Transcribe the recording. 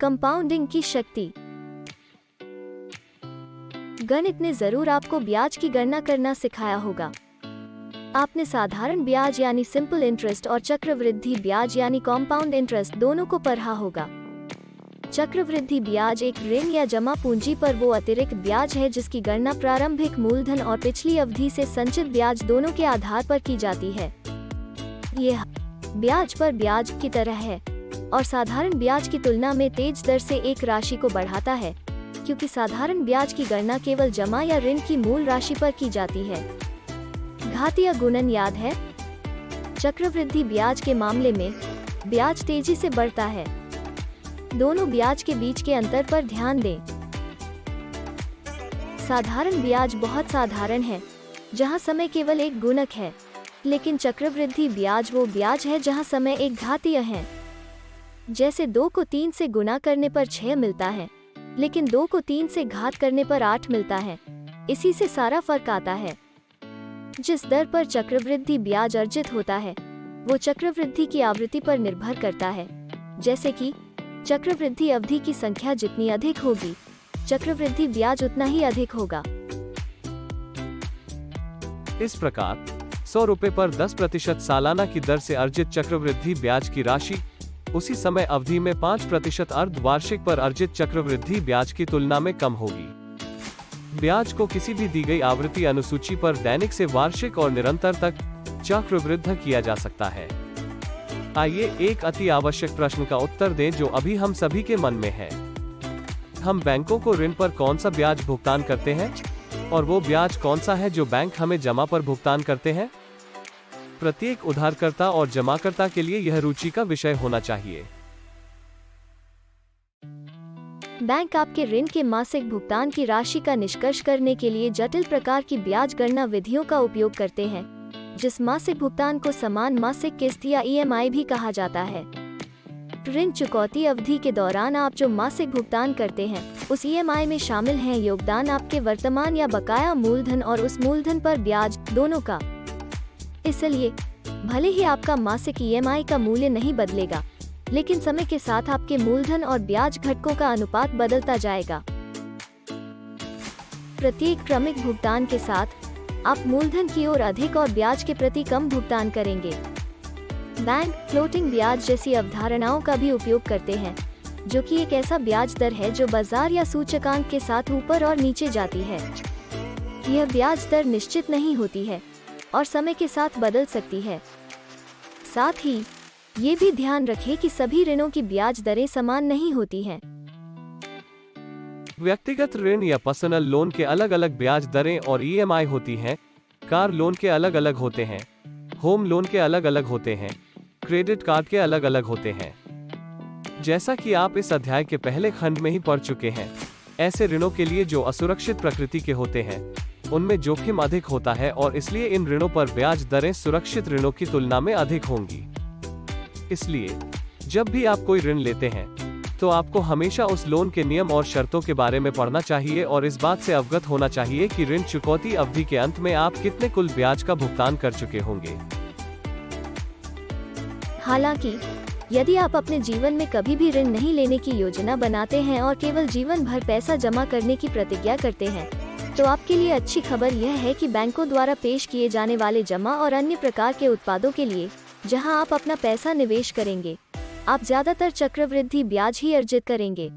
Compounding की शक्ति। गणित ने जरूर आपको ब्याज की गणना करना सिखाया होगा। आपने साधारण ब्याज यानी सिंपल इंटरेस्ट और चक्रवृद्धि ब्याज यानी कॉम्पाउंड इंटरेस्ट दोनों को पढ़ा होगा। चक्रवृद्धि ब्याज एक ऋण या जमा पूंजी पर वो अतिरिक्त ब्याज है जिसकी गणना प्रारंभिक मूलधन और पिछली अवधि से संचित ब्याज दोनों के आधार पर की जाती है। यह ब्याज पर ब्याज की तरह है और साधारण ब्याज की तुलना में तेज दर से एक राशि को बढ़ाता है, क्योंकि साधारण ब्याज की गणना केवल जमा या ऋण की मूल राशि पर की जाती है। घातीय गुणन याद है? चक्रवृद्धि ब्याज के मामले में ब्याज तेजी से बढ़ता है। दोनों ब्याज के बीच के अंतर पर ध्यान दें। साधारण ब्याज बहुत साधारण है, जहां समय केवल एक गुणक है, लेकिन चक्रवृद्धि ब्याज वो ब्याज है जहां समय एक घातीय है। जैसे 2 को 3 से गुणा करने पर 6 मिलता है, लेकिन 2 को 3 से घात करने पर 8 मिलता है। इसी से सारा फर्क आता है। जिस दर पर चक्रवृद्धि ब्याज अर्जित होता है वो चक्रवृद्धि की आवृत्ति पर निर्भर करता है। जैसे कि चक्रवृद्धि अवधि की संख्या जितनी अधिक होगी, चक्रवृद्धि ब्याज उतना ही अधिक होगा। इस प्रकार 100 रुपए पर 10% सालाना की दर से अर्जित चक्रवृद्धि ब्याज की राशि उसी समय अवधि में 5% अर्धवार्षिक पर अर्जित चक्रवृद्धि ब्याज की तुलना में कम होगी। ब्याज को किसी भी दी गई आवृत्ति अनुसूची पर दैनिक से वार्षिक और निरंतर तक चक्रवृद्धि किया जा सकता है। आइए एक अति आवश्यक प्रश्न का उत्तर दें जो अभी हम सभी के मन में है। हम बैंकों को ऋण पर कौन सा ब्याज भुगतान करते हैं और वो ब्याज कौन सा है जो बैंक हमें जमा पर भुगतान करते हैं? प्रत्येक उधारकर्ता और जमाकर्ता के लिए यह रुचि का विषय होना चाहिए। बैंक आपके ऋण के मासिक भुगतान की राशि का निष्कर्ष करने के लिए जटिल प्रकार की ब्याज गणना विधियों का उपयोग करते हैं, जिस मासिक भुगतान को समान मासिक किस्त या ईएमआई भी कहा जाता है। ऋण चुकौती अवधि के दौरान आप जो मासिक भुगतान करते हैं उस ईएमआई में शामिल हैं योगदान आपके वर्तमान या बकाया मूलधन और उस मूलधन पर ब्याज दोनों का। इसलिए भले ही आपका मासिक ईएमआई का मूल्य नहीं बदलेगा, लेकिन समय के साथ आपके मूलधन और ब्याज घटकों का अनुपात बदलता जाएगा। प्रत्येक क्रमिक भुगतान के साथ आप मूलधन की ओर अधिक और ब्याज के प्रति कम भुगतान करेंगे। बैंक फ्लोटिंग ब्याज जैसी अवधारणाओं का भी उपयोग करते हैं, जो कि एक ऐसा ब्याज दर है जो बाजार या सूचकांक के साथ ऊपर और नीचे जाती है। यह ब्याज दर निश्चित नहीं होती है और समय के साथ बदल सकती है। साथ ही ये भी ध्यान रखें कि सभी ऋणों की ब्याज दरें समान नहीं होती हैं। व्यक्तिगत ऋण या पर्सनल लोन के अलग अलग ब्याज दरें और ईएमआई होती हैं। कार लोन के अलग अलग होते हैं, होम लोन के अलग अलग होते हैं, क्रेडिट कार्ड के अलग अलग होते हैं। जैसा कि आप इस अध्याय के पहले खंड में ही पढ़ चुके हैं, ऐसे ऋणों के लिए जो असुरक्षित प्रकृति के होते हैं उनमें जोखिम अधिक होता है और इसलिए इन ऋणों पर ब्याज दरें सुरक्षित ऋणों की तुलना में अधिक होंगी। इसलिए जब भी आप कोई ऋण लेते हैं तो आपको हमेशा उस लोन के नियम और शर्तों के बारे में पढ़ना चाहिए और इस बात से अवगत होना चाहिए कि ऋण चुकौती अवधि के अंत में आप कितने कुल ब्याज का भुगतान कर चुके होंगे। हालांकि यदि आप अपने जीवन में कभी भी ऋण नहीं लेने की योजना बनाते हैं और केवल जीवन भर पैसा जमा करने की प्रतिज्ञा करते हैं, तो आपके लिए अच्छी खबर यह है कि बैंकों द्वारा पेश किए जाने वाले जमा और अन्य प्रकार के उत्पादों के लिए जहां आप अपना पैसा निवेश करेंगे, आप ज्यादातर चक्रवृद्धि ब्याज ही अर्जित करेंगे।